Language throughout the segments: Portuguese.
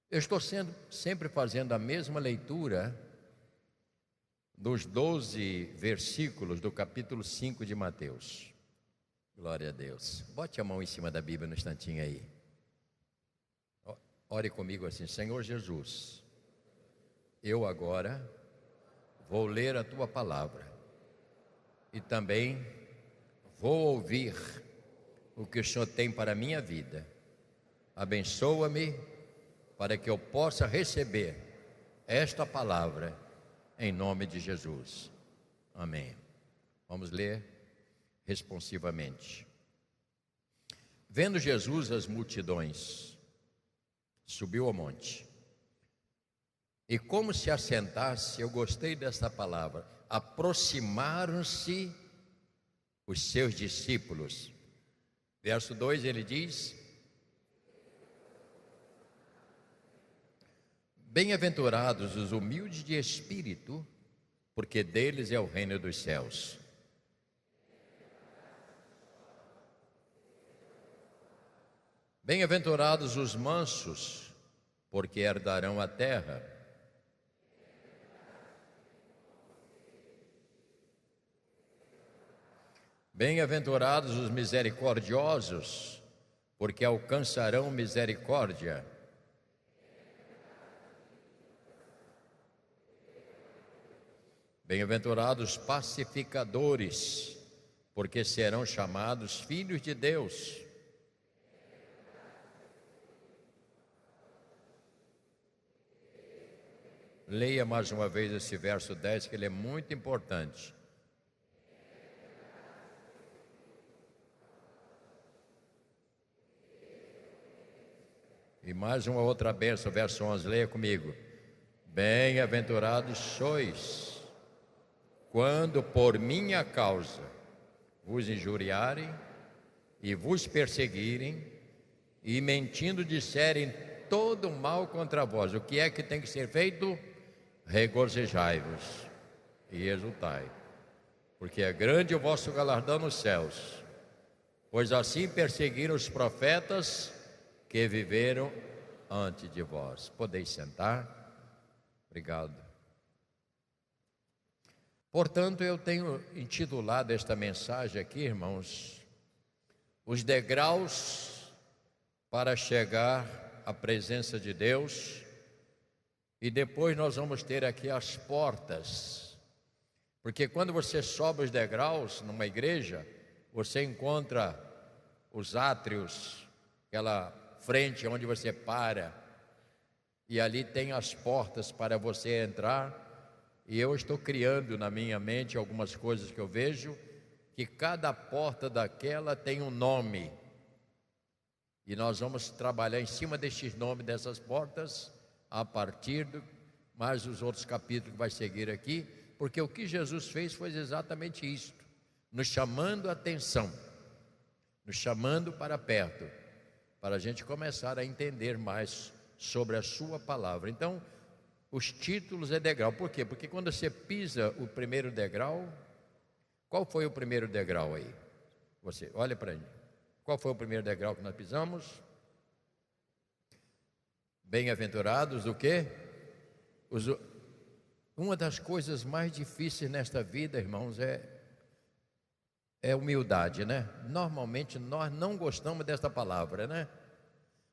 Eu estou sempre fazendo a mesma leitura dos 12 versículos do capítulo 5 de Mateus. Glória a Deus. Bote a mão em cima da Bíblia no instantinho aí. Ore comigo assim: Senhor Jesus, eu agora vou ler a Tua palavra e também vou ouvir o que o Senhor tem para a minha vida. Abençoa-me para que eu possa receber esta palavra em nome de Jesus. Amém. Vamos ler responsivamente. Vendo Jesus as multidões, subiu ao monte. E como se assentasse, eu gostei desta palavra, aproximaram-se os seus discípulos. Verso 2 ele diz: bem-aventurados os humildes de espírito, porque deles é o reino dos céus. Bem-aventurados os mansos, porque herdarão a terra. Bem-aventurados os misericordiosos, porque alcançarão misericórdia. Bem-aventurados os pacificadores, porque serão chamados filhos de Deus. Leia mais uma vez esse verso 10, que ele é muito importante. E mais uma outra bênção, verso 11, leia comigo. Bem-aventurados sois, quando por minha causa vos injuriarem e vos perseguirem, e mentindo disserem todo mal contra vós. O que é que tem que ser feito? Regozijai-vos e exultai, porque é grande o vosso galardão nos céus, pois assim perseguiram os profetas que viveram antes de vós. Podeis sentar. Obrigado. Portanto, eu tenho intitulado esta mensagem aqui, irmãos, os degraus para chegar à presença de Deus. E depois nós vamos ter aqui as portas, porque quando você sobe os degraus numa igreja, você encontra os átrios, aquela frente onde você para, e ali tem as portas para você entrar. E eu estou criando na minha mente algumas coisas que eu vejo, que cada porta daquela tem um nome, e nós vamos trabalhar em cima destes nomes dessas portas a partir de mais os outros capítulos que vai seguir aqui, porque o que Jesus fez foi exatamente isto, nos chamando a atenção, nos chamando para perto, para a gente começar a entender mais sobre a sua palavra. Então, os títulos é degrau. Por quê? Porque quando você pisa o primeiro degrau, qual foi o primeiro degrau aí? Você, olha para mim. Qual foi o primeiro degrau que nós pisamos? Bem-aventurados o quê? Uma das coisas mais difíceis nesta vida, irmãos, é humildade, né? Normalmente nós não gostamos desta palavra, né?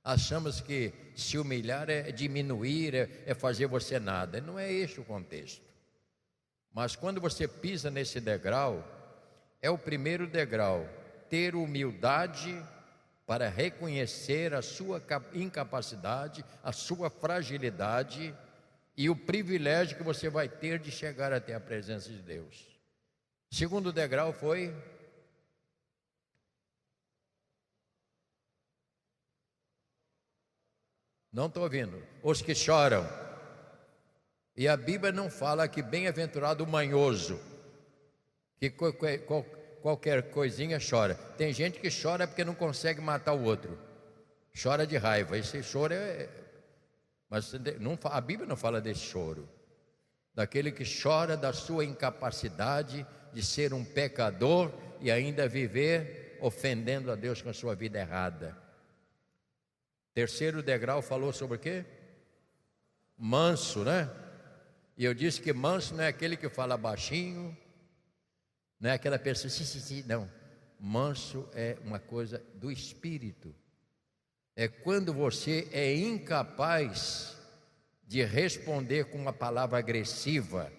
Achamos que se humilhar é diminuir, é fazer você nada. Não é este o contexto. Mas quando você pisa nesse degrau, é o primeiro degrau, ter humildade para reconhecer a sua incapacidade, a sua fragilidade e o privilégio que você vai ter de chegar até a presença de Deus. Segundo degrau foi não estou ouvindo, os que choram. E a Bíblia não fala que bem-aventurado o manhoso, que qualquer coisinha chora. Tem gente que chora porque não consegue matar o outro, chora de raiva. Esse choro mas não, a Bíblia não fala desse choro, daquele que chora da sua incapacidade de ser um pecador e ainda viver ofendendo a Deus com a sua vida errada. Terceiro degrau falou sobre o quê? manso, né? E eu disse que manso não é aquele que fala baixinho, não é aquela pessoa, sim, não. Manso é uma coisa do espírito. É quando você é incapaz de responder com uma palavra agressiva.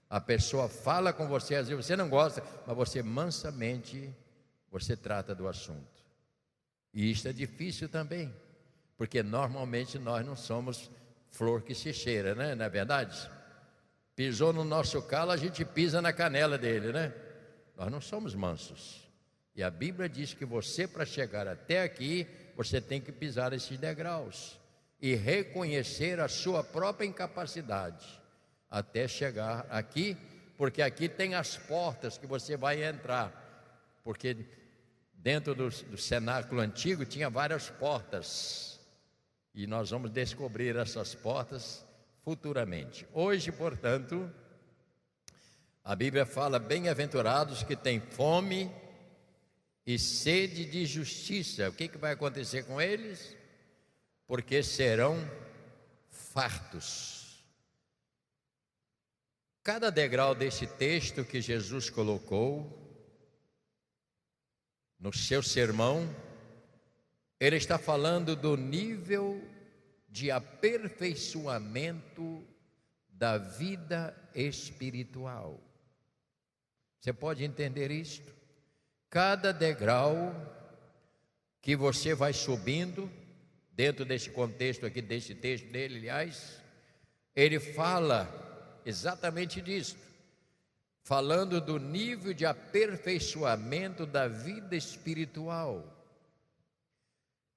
A pessoa fala com você, às vezes você não gosta, mas você mansamente, você trata do assunto. E isso é difícil também, porque normalmente nós não somos flor que se cheira, né? Não é verdade? Pisou no nosso calo, a gente pisa na canela dele, né? Nós não somos mansos. E a Bíblia diz que você, para chegar até aqui, você tem que pisar esses degraus e reconhecer a sua própria incapacidade até chegar aqui, porque aqui tem as portas que você vai entrar, porque dentro do cenáculo antigo tinha várias portas, e nós vamos descobrir essas portas futuramente. Hoje, portanto, a Bíblia fala: bem-aventurados que têm fome e sede de justiça. O que vai acontecer com eles? Porque serão fartos. Cada degrau desse texto que Jesus colocou no seu sermão, ele está falando do nível de aperfeiçoamento da vida espiritual. Você pode entender isto? Cada degrau que você vai subindo, dentro desse contexto aqui, desse texto dele, aliás, ele fala exatamente disso, falando do nível de aperfeiçoamento da vida espiritual.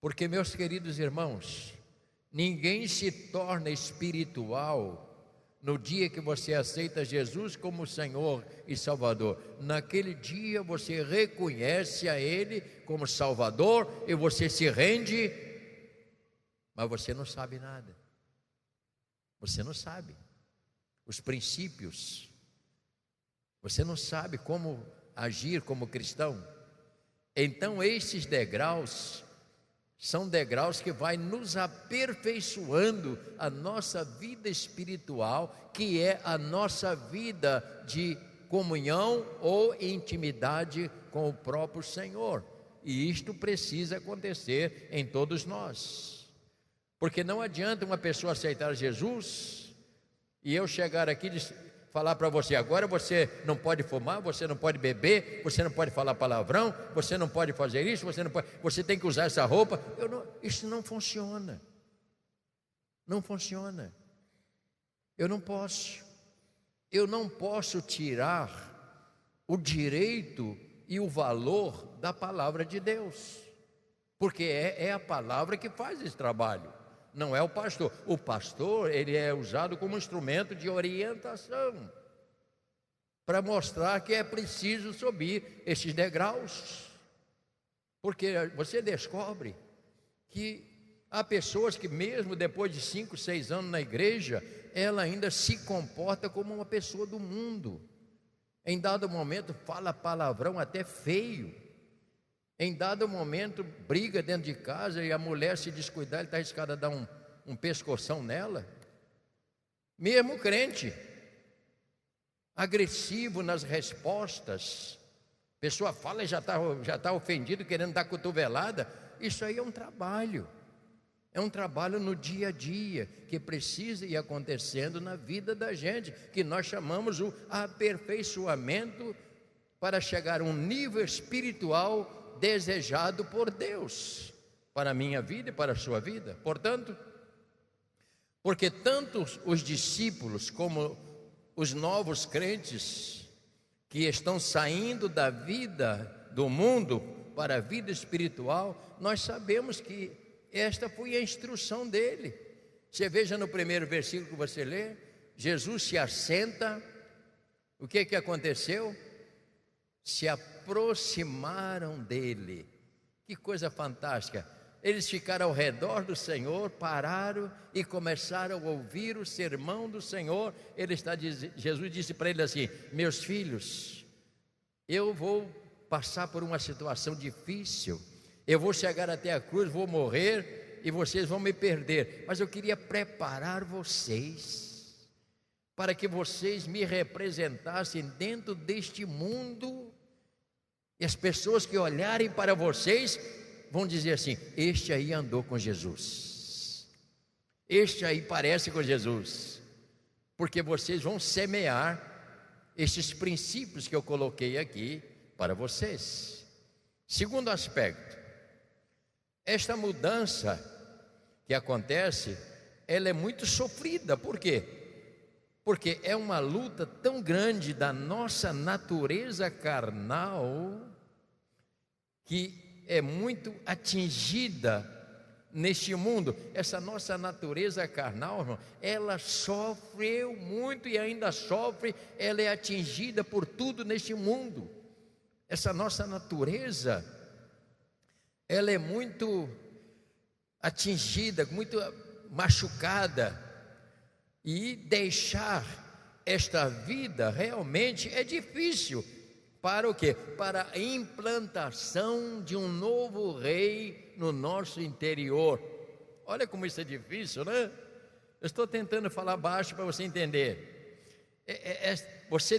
Porque, meus queridos irmãos, ninguém se torna espiritual no dia que você aceita Jesus como Senhor e Salvador. Naquele dia você reconhece a Ele como Salvador e você se rende, mas você não sabe nada. Você não sabe os princípios, você não sabe como agir como cristão. Então esses degraus são degraus que vai nos aperfeiçoando a nossa vida espiritual, que é a nossa vida de comunhão ou intimidade com o próprio Senhor. E isto precisa acontecer em todos nós, porque não adianta uma pessoa aceitar Jesus e eu chegar aqui e falar para você: agora você não pode fumar, você não pode beber, você não pode falar palavrão, você não pode fazer isso, você tem que usar essa roupa. Isso não funciona. Não funciona. Eu não posso tirar o direito e o valor da palavra de Deus, porque é a palavra que faz esse trabalho. Não é o pastor. O pastor, ele é usado como instrumento de orientação, para mostrar que é preciso subir esses degraus. Porque você descobre que há pessoas que mesmo depois de 5, 6 anos na igreja, ela ainda se comporta como uma pessoa do mundo. Em dado momento fala palavrão até feio. Em dado momento briga dentro de casa e a mulher, se descuidar, ele está arriscado a dar um pescoção nela. Mesmo crente, agressivo nas respostas. A pessoa fala e já está ofendido, querendo dar cotovelada. Isso aí é um trabalho. É um trabalho no dia a dia, que precisa ir acontecendo na vida da gente, que nós chamamos o aperfeiçoamento para chegar a um nível espiritual desejado por Deus, para a minha vida e para a sua vida. Portanto, porque tanto os discípulos como os novos crentes que estão saindo da vida do mundo para a vida espiritual, nós sabemos que esta foi a instrução dele. Você veja no primeiro versículo que você lê, Jesus se assenta. O que aconteceu? Se aproximaram dele. Que coisa fantástica! Eles ficaram ao redor do Senhor, pararam e começaram a ouvir o sermão do Senhor. Jesus disse para eles assim: meus filhos, eu vou passar por uma situação difícil, eu vou chegar até a cruz, vou morrer, e vocês vão me perder, mas eu queria preparar vocês para que vocês me representassem dentro deste mundo, e as pessoas que olharem para vocês vão dizer assim: este aí andou com Jesus, este aí parece com Jesus, porque vocês vão semear estes princípios que eu coloquei aqui para vocês. Segundo aspecto, esta mudança que acontece, ela é muito sofrida. Por quê? Porque é uma luta tão grande da nossa natureza carnal, que é muito atingida neste mundo. Essa nossa natureza carnal, irmão, ela sofreu muito e ainda sofre, ela é atingida por tudo neste mundo. Essa nossa natureza, ela é muito atingida, muito machucada, e deixar esta vida realmente é difícil. Para o quê? Para a implantação de um novo rei no nosso interior. Olha como isso é difícil, né? Eu estou tentando falar baixo para você entender. Você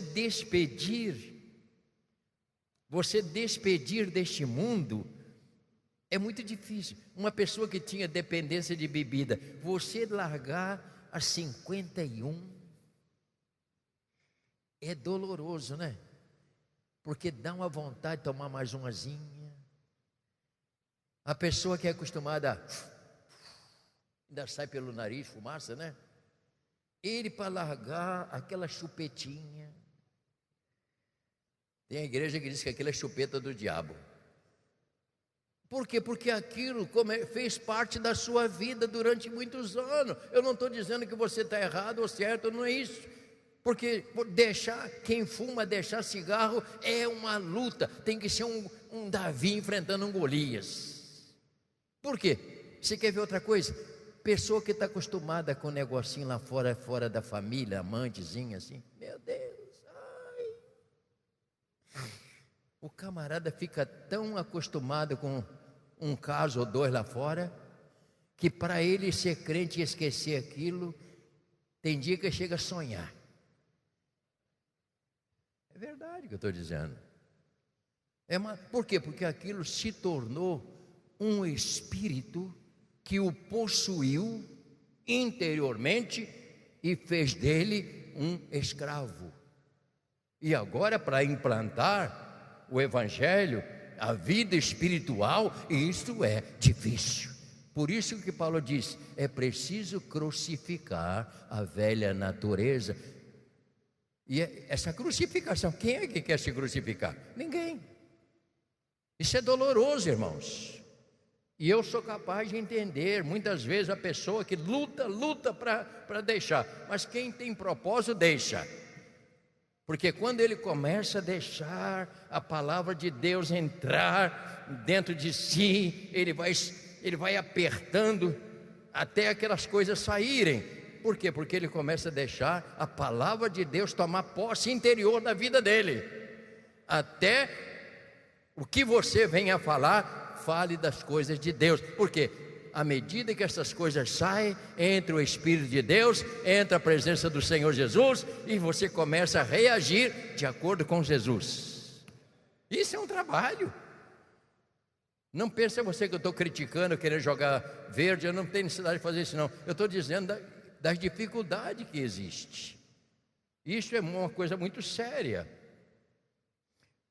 despedir deste mundo é muito difícil. Uma pessoa que tinha dependência de bebida, você largar a 51, é doloroso, né? Porque dá uma vontade de tomar mais umazinha. A pessoa que é acostumada ainda sai pelo nariz fumaça, né? Ele, para largar aquela chupetinha, tem a igreja que diz que aquilo é chupeta do diabo. Por quê? Porque aquilo fez parte da sua vida durante muitos anos. Eu não estou dizendo que você está errado ou certo, não é isso. Porque quem fuma, deixar cigarro é uma luta. Tem que ser um Davi enfrentando um Golias. Por quê? Você quer ver outra coisa? Pessoa que está acostumada com um negocinho lá fora da família, amantezinha assim, meu Deus, ai. O camarada fica tão acostumado com um caso ou dois lá fora, que para ele ser crente e esquecer aquilo, tem dia que chega a sonhar. É verdade o que eu estou dizendo. Por quê? Porque aquilo se tornou um espírito que o possuiu interiormente e fez dele um escravo. E agora, para implantar o evangelho, a vida espiritual, isso é difícil. Por isso que Paulo diz: é preciso crucificar a velha natureza. E essa crucificação, quem é que quer se crucificar? Ninguém. Isso é doloroso, irmãos. E eu sou capaz de entender, muitas vezes, a pessoa que luta para deixar. Mas quem tem propósito, deixa. Porque quando ele começa a deixar a palavra de Deus entrar dentro de si, ele vai apertando até aquelas coisas saírem. Por quê? Porque ele começa a deixar a palavra de Deus tomar posse interior da vida dele. Até o que você venha a falar, fale das coisas de Deus. Por quê? À medida que essas coisas saem, entra o Espírito de Deus, entra a presença do Senhor Jesus, e você começa a reagir de acordo com Jesus. Isso é um trabalho. Não pense você que eu estou criticando, querendo jogar verde. Eu não tenho necessidade de fazer isso, não. Eu estou dizendo das dificuldades que existe. Isso é uma coisa muito séria.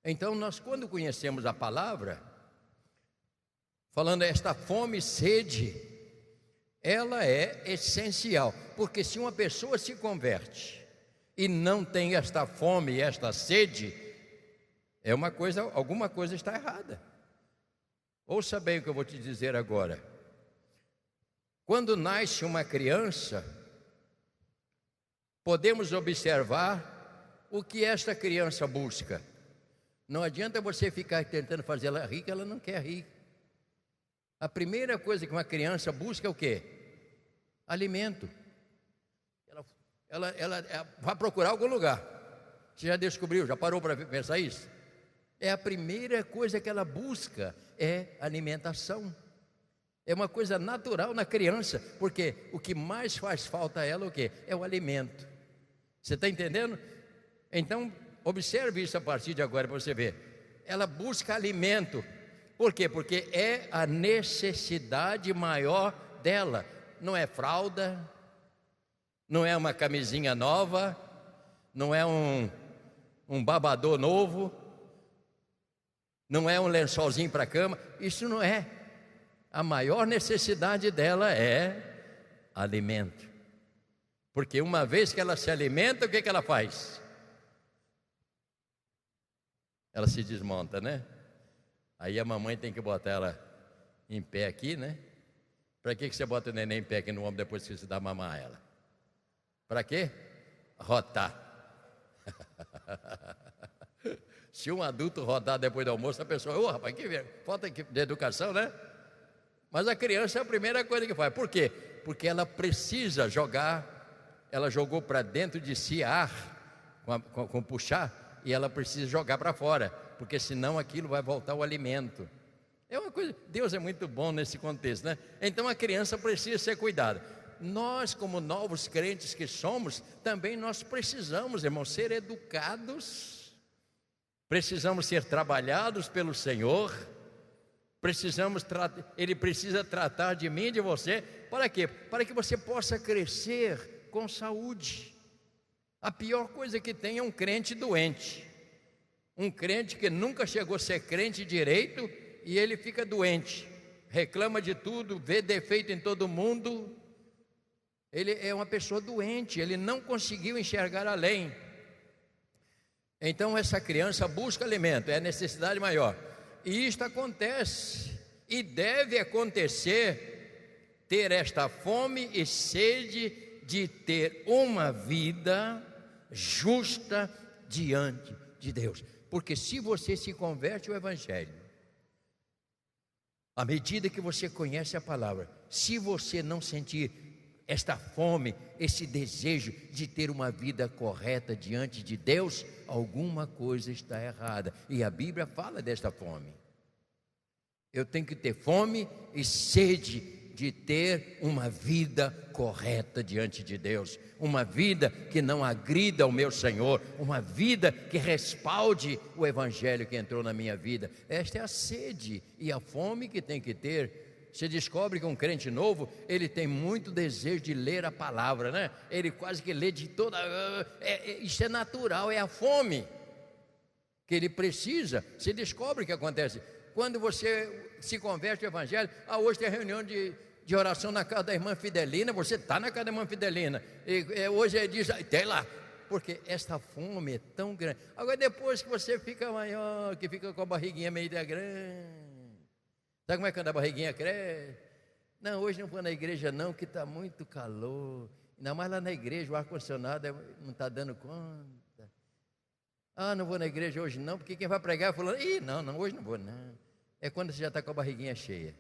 Então nós, quando conhecemos a palavra, falando esta fome e sede, ela é essencial. Porque se uma pessoa se converte e não tem esta fome e esta sede, alguma coisa está errada. Ouça bem o que eu vou te dizer agora. Quando nasce uma criança, podemos observar o que esta criança busca. Não adianta você ficar tentando fazer ela rir, que ela não quer rir. A primeira coisa que uma criança busca é o quê? Alimento. Ela vai procurar algum lugar. Você já descobriu, já parou para pensar isso? É a primeira coisa que ela busca, é alimentação. É uma coisa natural na criança, porque o que mais faz falta a ela é o quê? É o alimento. Você está entendendo? Então, observe isso a partir de agora para você ver. Ela busca alimento. Por quê? Porque é a necessidade maior dela. Não é fralda, não é uma camisinha nova, não é um babador novo, não é um lençolzinho para a cama. Isso não é. A maior necessidade dela é alimento. Porque uma vez que ela se alimenta, o que ela faz? Ela se desmonta, né? Aí a mamãe tem que botar ela em pé aqui, né? Para que você bota o neném em pé aqui no ombro depois que você dá mamar a ela? Para quê? Rotar. Se um adulto rodar depois do almoço, a pessoa, ô rapaz, que falta de educação, né? Mas a criança é a primeira coisa que faz. Por quê? Porque ela precisa jogar. Ela jogou para dentro de si ar, com puxar, e ela precisa jogar para fora, porque senão aquilo vai voltar ao alimento. É uma coisa, Deus é muito bom nesse contexto, né? Então a criança precisa ser cuidada. Nós, como novos crentes que somos, também nós precisamos, irmãos, ser educados, precisamos ser trabalhados pelo Senhor. Ele precisa tratar de mim e de você. Para quê? Para que você possa crescer com saúde. A pior coisa que tem é um crente doente. Um crente que nunca chegou a ser crente direito e ele fica doente. Reclama de tudo, vê defeito em todo mundo. Ele é uma pessoa doente, ele não conseguiu enxergar além. Então essa criança busca alimento, é a necessidade maior. E isto acontece, e deve acontecer, ter esta fome e sede de ter uma vida justa diante de Deus. Porque se você se converte ao Evangelho, à medida que você conhece a palavra, se você não sentir esta fome, esse desejo de ter uma vida correta diante de Deus, alguma coisa está errada. E a Bíblia fala desta fome. Eu tenho que ter fome e sede de ter uma vida correta diante de Deus, uma vida que não agrida o meu Senhor, uma vida que respalde o Evangelho que entrou na minha vida. Esta é a sede e a fome que tem que ter. Você descobre que um crente novo, ele tem muito desejo de ler a palavra, né? Ele quase que lê de toda... isso é natural, é a fome que ele precisa. Você descobre o que acontece quando você se converte ao Evangelho. Hoje tem reunião de oração na casa da irmã Fidelina. Você está na casa da irmã Fidelina. Hoje ele diz, tem lá. Porque esta fome é tão grande. Agora depois que você fica maior, que fica com a barriguinha meio grande, sabe como é que quando a barriguinha cresce? Não, hoje não vou na igreja não, que está muito calor. Ainda mais lá na igreja, o ar-condicionado não está dando conta. Não vou na igreja hoje não, porque quem vai pregar é falando, não, hoje não vou não. É quando você já está com a barriguinha cheia.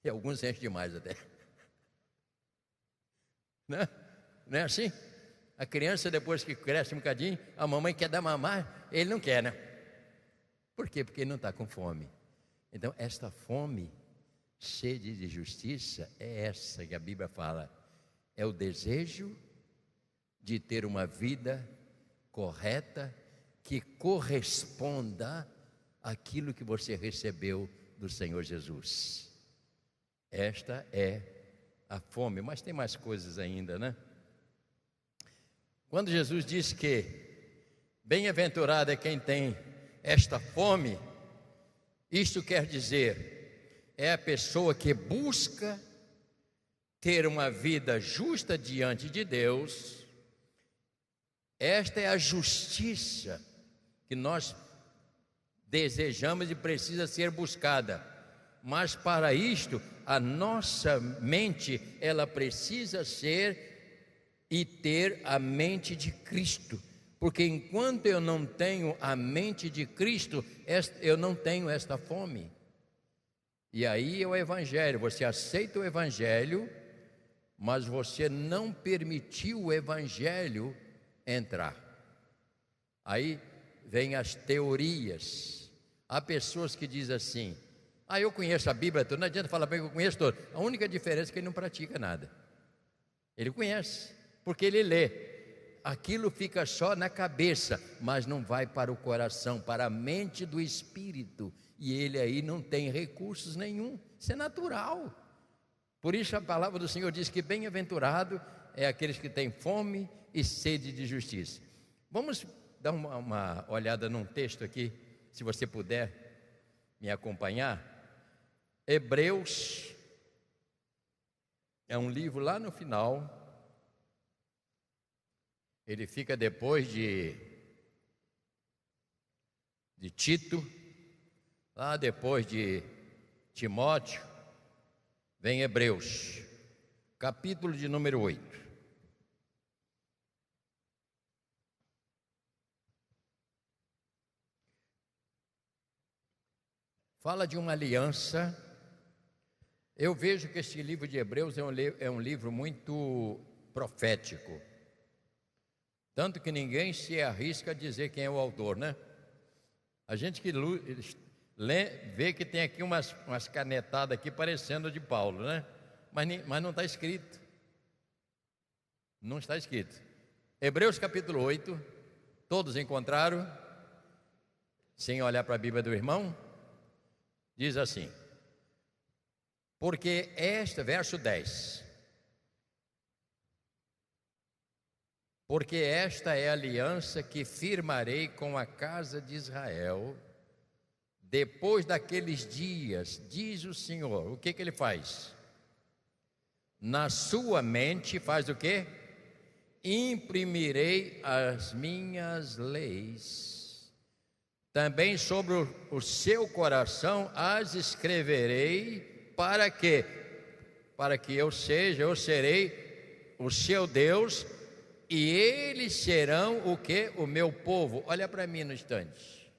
E alguns enchem demais até. Não é assim? A criança, depois que cresce um bocadinho, a mamãe quer dar mamar, ele não quer, né? Por quê? Porque ele não está com fome. Então, esta fome, sede de justiça, é essa que a Bíblia fala. É o desejo de ter uma vida correta, que corresponda àquilo que você recebeu do Senhor Jesus. Esta é a fome, mas tem mais coisas ainda, né? Quando Jesus disse que bem-aventurado é quem tem esta fome, isto quer dizer, é a pessoa que busca ter uma vida justa diante de Deus. Esta é a justiça que nós desejamos e precisa ser buscada. Mas para isto, a nossa mente, ela precisa ser e ter a mente de Cristo. Porque enquanto eu não tenho a mente de Cristo, eu não tenho esta fome. E aí é o Evangelho, você aceita o Evangelho, mas você não permitiu o Evangelho entrar. Aí vem as teorias. Há pessoas que dizem assim, Ah, eu conheço a Bíblia toda. Não adianta falar bem que eu conheço toda. A única diferença é que ele não pratica nada. Ele conhece, porque ele lê. Aquilo fica só na cabeça, mas não vai para o coração, para a mente do espírito. E ele aí não tem recursos nenhum. Isso é natural. Por isso a palavra do Senhor diz que bem-aventurado é aqueles que têm fome e sede de justiça. Vamos dar uma olhada num texto aqui, se você puder me acompanhar. Hebreus é um livro lá no final. Ele fica depois de Tito, lá depois de Timóteo, vem Hebreus, capítulo de número 8. Fala de uma aliança. Eu vejo que este livro de Hebreus é um livro muito profético. Tanto que ninguém se arrisca a dizer quem é o autor, né? A gente que vê que tem aqui umas canetadas aqui parecendo de Paulo, né? Mas não está escrito. Não está escrito. Hebreus capítulo 8, todos encontraram? Sem olhar para a Bíblia do irmão? Diz assim: porque verso 10. Porque esta é a aliança que firmarei com a casa de Israel depois daqueles dias, diz o Senhor. O que ele faz? Na sua mente faz o quê? Imprimirei as minhas leis. Também sobre o seu coração as escreverei. Para quê? Para que eu serei o seu Deus, e eles serão o quê? O meu povo. Olha para mim no instante.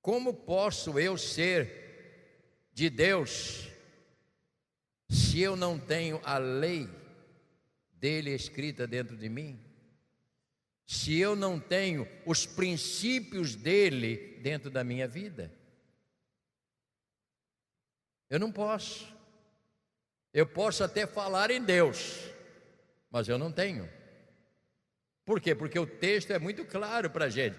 Como posso eu ser de Deus se eu não tenho a lei dele escrita dentro de mim? Se eu não tenho os princípios dele dentro da minha vida? Eu não posso. Eu posso até falar em Deus, mas eu não tenho. Por quê? Porque o texto é muito claro para a gente.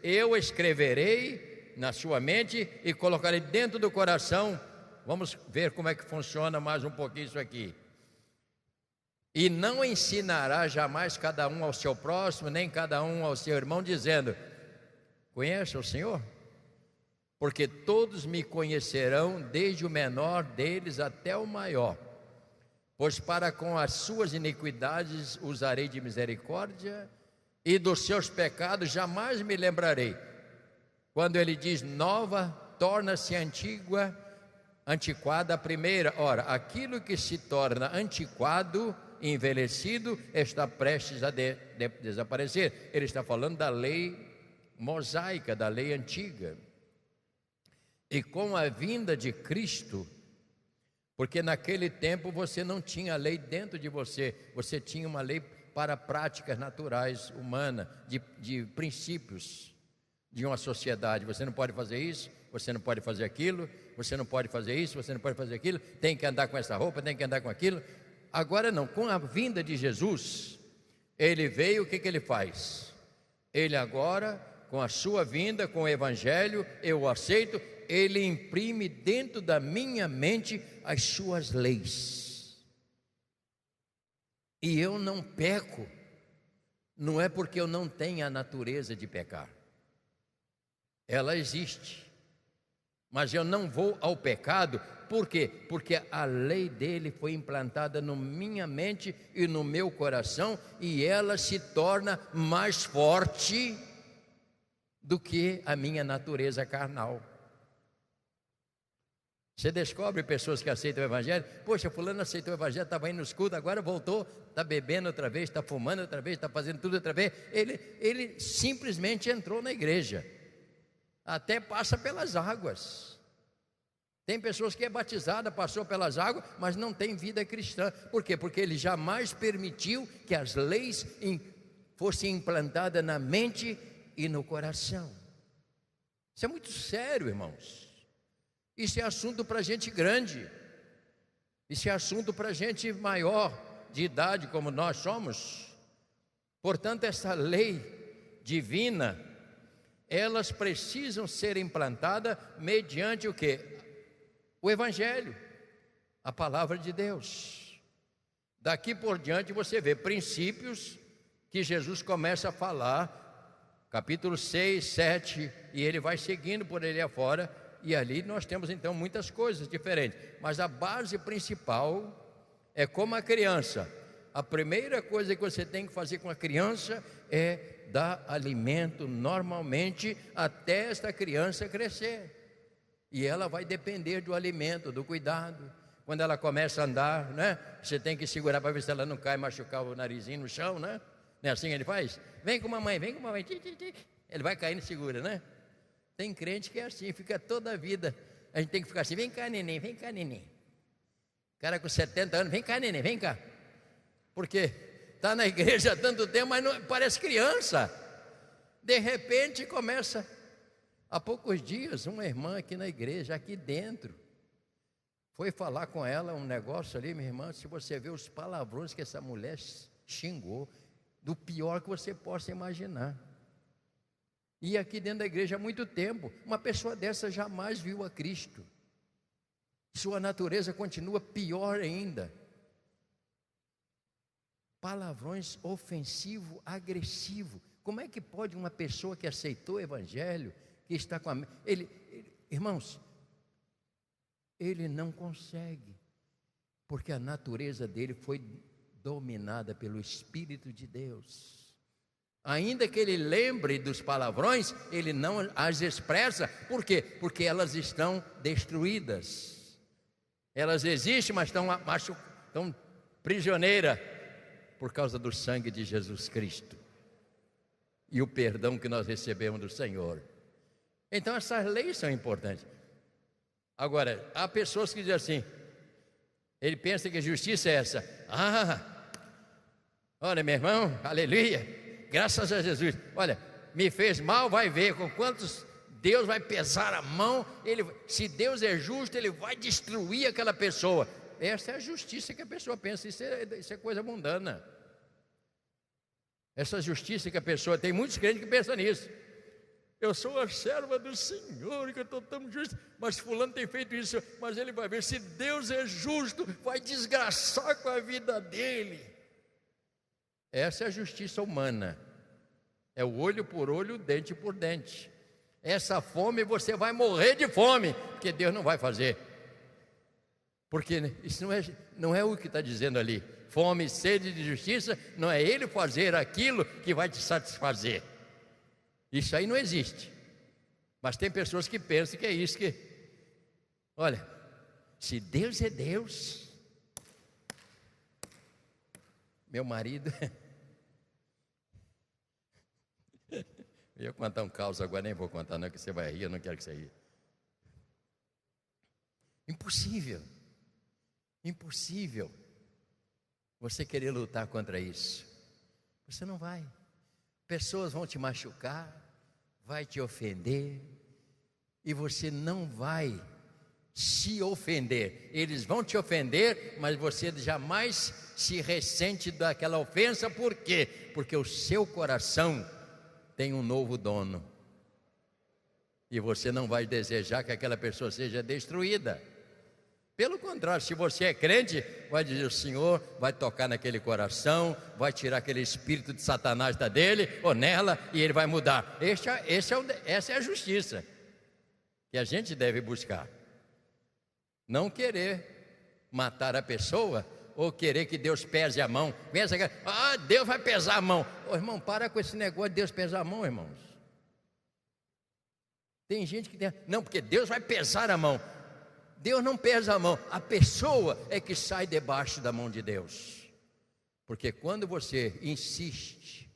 Eu escreverei na sua mente e colocarei dentro do coração. Vamos ver como é que funciona mais um pouquinho isso aqui. E não ensinará jamais cada um ao seu próximo, nem cada um ao seu irmão, dizendo: conhece o Senhor? Porque todos me conhecerão, desde o menor deles até o maior. Pois para com as suas iniquidades usarei de misericórdia, e dos seus pecados jamais me lembrarei. Quando ele diz nova, torna-se antiquada a primeira. Ora, aquilo que se torna antiquado, envelhecido, está prestes a desaparecer. Ele está falando da lei mosaica, da lei antiga. E com a vinda de Cristo, porque naquele tempo você não tinha lei dentro de você, você tinha uma lei para práticas naturais, humanas, de princípios de uma sociedade. Você não pode fazer isso, você não pode fazer aquilo, você não pode fazer isso, você não pode fazer aquilo, tem que andar com essa roupa, tem que andar com aquilo. Agora não, com a vinda de Jesus, ele veio, o que ele faz? Ele agora, com a sua vinda, com o Evangelho, eu o aceito, ele imprime dentro da minha mente as suas leis. E eu não peco, não é porque eu não tenho a natureza de pecar. Ela existe. Mas eu não vou ao pecado, por quê? Porque a lei dele foi implantada na minha mente e no meu coração, e ela se torna mais forte do que a minha natureza carnal. Você descobre pessoas que aceitam o Evangelho. Poxa, fulano aceitou o Evangelho, estava indo no escudo, agora voltou, está bebendo outra vez, está fumando outra vez, está fazendo tudo outra vez. Ele simplesmente entrou na igreja, até passa pelas águas. Tem pessoas que é batizada, passou pelas águas, mas não tem vida cristã. Por quê? Porque ele jamais permitiu que as leis fossem implantadas na mente e no coração. Isso é muito sério, irmãos. Isso é assunto para gente grande. Isso é assunto para gente maior de idade, como nós somos. Portanto, essa lei divina, elas precisam ser implantadas mediante o quê? O Evangelho, a palavra de Deus. Daqui por diante você vê princípios que Jesus começa a falar, capítulo 6, 7, e ele vai seguindo por ele afora, e ali nós temos então muitas coisas diferentes. Mas a base principal é como a criança. A primeira coisa que você tem que fazer com a criança é dar alimento normalmente até esta criança crescer. E ela vai depender do alimento, do cuidado. Quando ela começa a andar, né? Você tem que segurar para ver se ela não cai, machucar o narizinho no chão, né? Não é assim que ele faz? Vem com mamãe, vem com mamãe. Ele vai caindo e segura, né? Tem crente que é assim, fica toda a vida. A gente tem que ficar assim, vem cá, neném, vem cá, neném. Cara com 70 anos, vem cá, neném, vem cá. Porque está na igreja há tanto tempo, mas não, parece criança. De repente começa. Há poucos dias, uma irmã aqui na igreja, aqui dentro, foi falar com ela um negócio ali, minha irmã, se você vê os palavrões que essa mulher xingou, do pior que você possa imaginar. E aqui dentro da igreja há muito tempo, uma pessoa dessa jamais viu a Cristo. Sua natureza continua pior ainda. Palavrões ofensivo, agressivo. Como é que pode uma pessoa que aceitou o Evangelho, que está com a... Irmãos, ele não consegue, porque a natureza dele foi dominada pelo Espírito de Deus. Ainda que ele lembre dos palavrões, ele não as expressa. Por quê? Porque elas estão destruídas. Elas existem, mas estão prisioneiras por causa do sangue de Jesus Cristo e o perdão que nós recebemos do Senhor. Então essas leis são importantes. Agora, há pessoas que dizem assim, ele pensa que a justiça é essa. Olha, meu irmão, aleluia, graças a Jesus. Olha, me fez mal, vai ver com quantos Deus vai pesar a mão. Se Deus é justo, Ele vai destruir aquela pessoa. Essa é a justiça que a pessoa pensa. Isso é coisa mundana. Essa justiça que a pessoa... Tem muitos crentes que pensam nisso. Eu sou a serva do Senhor, que eu estou tão justo, mas fulano tem feito isso. Mas ele vai ver, se Deus é justo, vai desgraçar com a vida dele. Essa é a justiça humana. É o olho por olho, dente por dente. Essa fome, você vai morrer de fome, porque Deus não vai fazer. Porque isso não é o que está dizendo ali. Fome, sede de justiça, não é Ele fazer aquilo que vai te satisfazer. Isso aí não existe. Mas tem pessoas que pensam que é isso que... Olha, se Deus é Deus... Meu marido... Eu ia contar um caos agora, nem vou contar não, que você vai rir, eu não quero que você ria. Impossível. Impossível você querer lutar contra isso. Você não vai. Pessoas vão te machucar, vai te ofender, e você não vai se ofender. Eles vão te ofender, mas você jamais se ressente daquela ofensa. Por quê? Porque o seu coração tem um novo dono, e você não vai desejar que aquela pessoa seja destruída. Pelo contrário, se você é crente, vai dizer, o Senhor vai tocar naquele coração, vai tirar aquele espírito de Satanás da dele ou nela, e ele vai mudar. Essa é a justiça que a gente deve buscar. Não querer matar a pessoa, ou querer que Deus pese a mão. Pensa que, Deus vai pesar a mão. Irmão, para com esse negócio de Deus pesar a mão, irmãos. Tem gente que tem... Não, porque Deus vai pesar a mão. Deus não pesa a mão, a pessoa é que sai debaixo da mão de Deus. Porque quando você insiste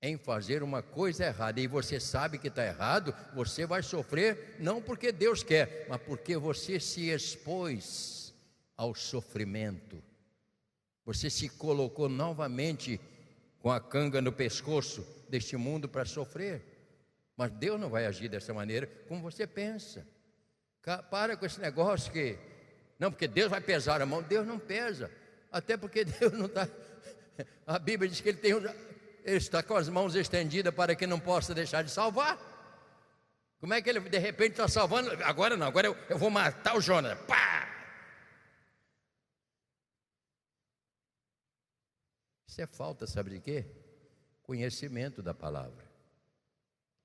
em fazer uma coisa errada e você sabe que está errado, você vai sofrer, não porque Deus quer, mas porque você se expôs ao sofrimento. Você se colocou novamente com a canga no pescoço deste mundo para sofrer. Mas Deus não vai agir dessa maneira como você pensa. Para com esse negócio que... Não, porque Deus vai pesar a mão. Deus não pesa. Até porque Deus não está... A Bíblia diz que Ele está com as mãos estendidas para que não possa deixar de salvar. Como é que Ele de repente está salvando? Agora não, agora eu vou matar o Jonas. Pá! Isso é falta, sabe de quê? Conhecimento da palavra.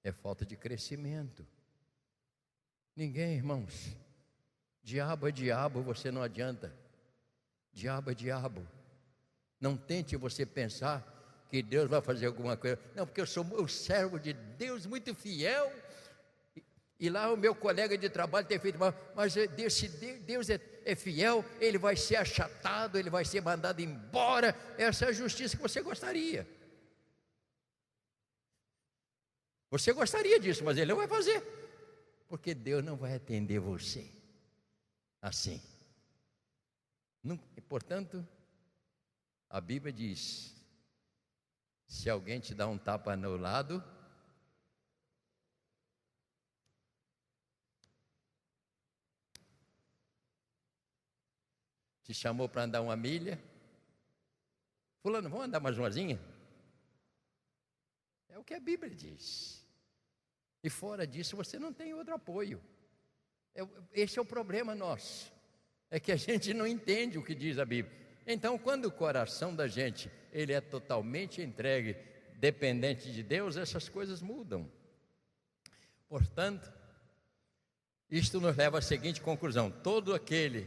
É falta de crescimento. Ninguém, irmãos. Diabo é diabo, você não adianta. Diabo é diabo. Não tente você pensar que Deus vai fazer alguma coisa. Não, porque eu sou o servo de Deus, muito fiel. E lá o meu colega de trabalho tem feito mal. Mas se Deus é fiel, ele vai ser achatado, ele vai ser mandado embora. Essa é a justiça que você gostaria. Você gostaria disso, mas ele não vai fazer. Porque Deus não vai atender você assim. Portanto, a Bíblia diz: se alguém te dá um tapa no lado, te chamou para andar uma milha, fulano, vamos andar mais umazinha? É o que a Bíblia diz. E fora disso você não tem outro apoio. Esse é o problema nosso. É que a gente não entende o que diz a Bíblia. Então, quando o coração da gente ele é totalmente entregue, dependente de Deus, essas coisas mudam. Portanto, isto nos leva à seguinte conclusão: todo aquele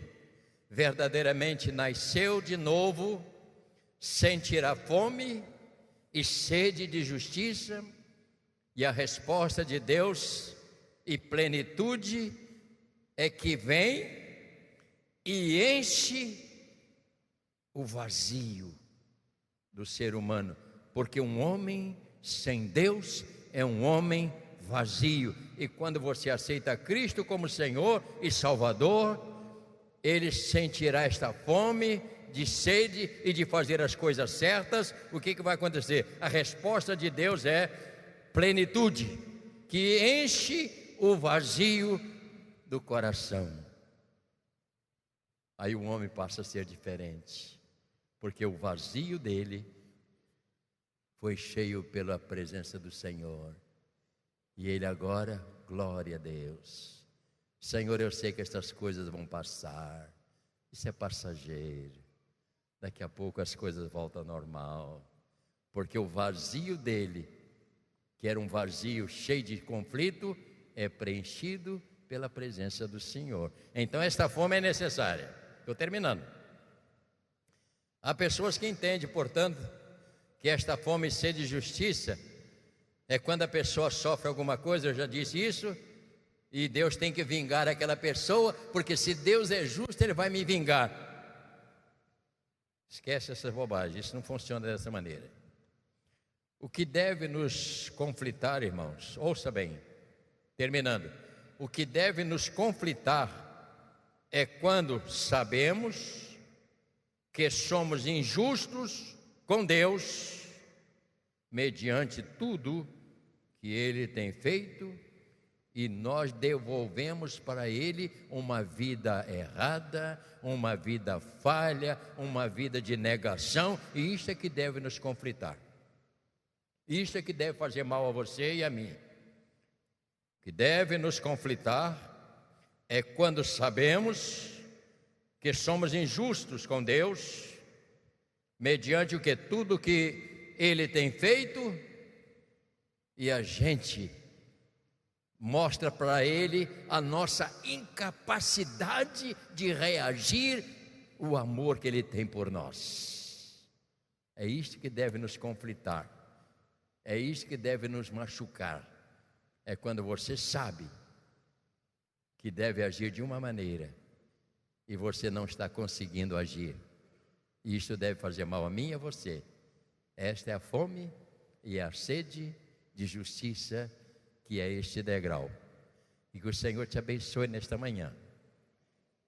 verdadeiramente nasceu de novo sentirá fome e sede de justiça, e a resposta de Deus e plenitude é que vem e enche o vazio do ser humano, porque um homem sem Deus é um homem vazio. E quando você aceita Cristo como Senhor e Salvador, ele sentirá esta fome de sede e de fazer as coisas certas. O que vai acontecer? A resposta de Deus é plenitude, que enche o vazio do coração. Aí o homem passa a ser diferente, porque o vazio dele foi cheio pela presença do Senhor. E ele agora, glória a Deus. Senhor, eu sei que estas coisas vão passar. Isso é passageiro. Daqui a pouco as coisas voltam ao normal. Porque o vazio dele, que era um vazio cheio de conflito, é preenchido pela presença do Senhor. Então esta fome é necessária. Estou terminando. Há pessoas que entendem, portanto, que esta fome e sede de justiça é quando a pessoa sofre alguma coisa, eu já disse isso, e Deus tem que vingar aquela pessoa, porque se Deus é justo, Ele vai me vingar. Esquece essa bobagem, isso não funciona dessa maneira. O que deve nos conflitar, irmãos, ouça bem, terminando, o que deve nos conflitar é quando sabemos que somos injustos com Deus, mediante tudo que Ele tem feito, e nós devolvemos para Ele uma vida errada, uma vida falha, uma vida de negação, e isso é que deve nos conflitar. Isso é que deve fazer mal a você e a mim. O que deve nos conflitar é quando sabemos que somos injustos com Deus, mediante o que tudo que Ele tem feito, e a gente mostra para Ele a nossa incapacidade de reagir o amor que Ele tem por nós. É isto que deve nos conflitar, é isto que deve nos machucar. É quando você sabe que deve agir de uma maneira e você não está conseguindo agir. E isto deve fazer mal a mim e a você. Esta é a fome e a sede de justiça, que é este degrau. E que o Senhor te abençoe nesta manhã.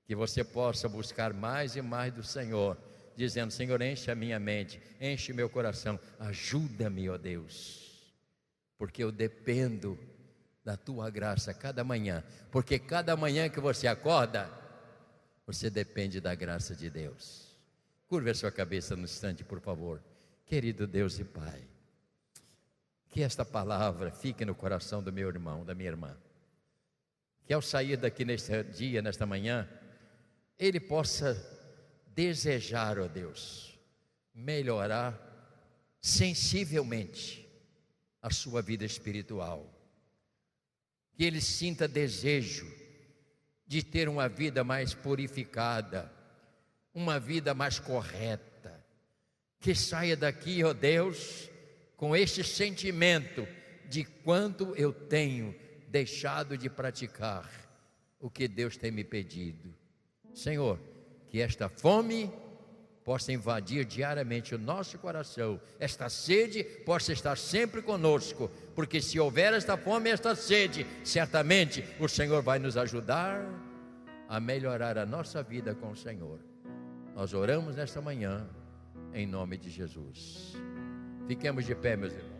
Que você possa buscar mais e mais do Senhor, dizendo: Senhor, enche a minha mente, enche meu coração, ajuda-me, ó Deus, porque eu dependo da tua graça cada manhã, porque cada manhã que você acorda, você depende da graça de Deus. Curva a sua cabeça no instante, por favor. Querido Deus e Pai, que esta palavra fique no coração do meu irmão, da minha irmã, que ao sair daqui neste dia, nesta manhã, ele possa desejar, ó Deus, melhorar sensivelmente a sua vida espiritual, que ele sinta desejo de ter uma vida mais purificada, uma vida mais correta, que saia daqui, ó Deus, com este sentimento de quanto eu tenho deixado de praticar o que Deus tem me pedido. Senhor, que esta fome possa invadir diariamente o nosso coração, esta sede possa estar sempre conosco, porque se houver esta fome e esta sede, certamente o Senhor vai nos ajudar a melhorar a nossa vida com o Senhor. Nós oramos nesta manhã, em nome de Jesus. Fiquemos de pé, meus irmãos.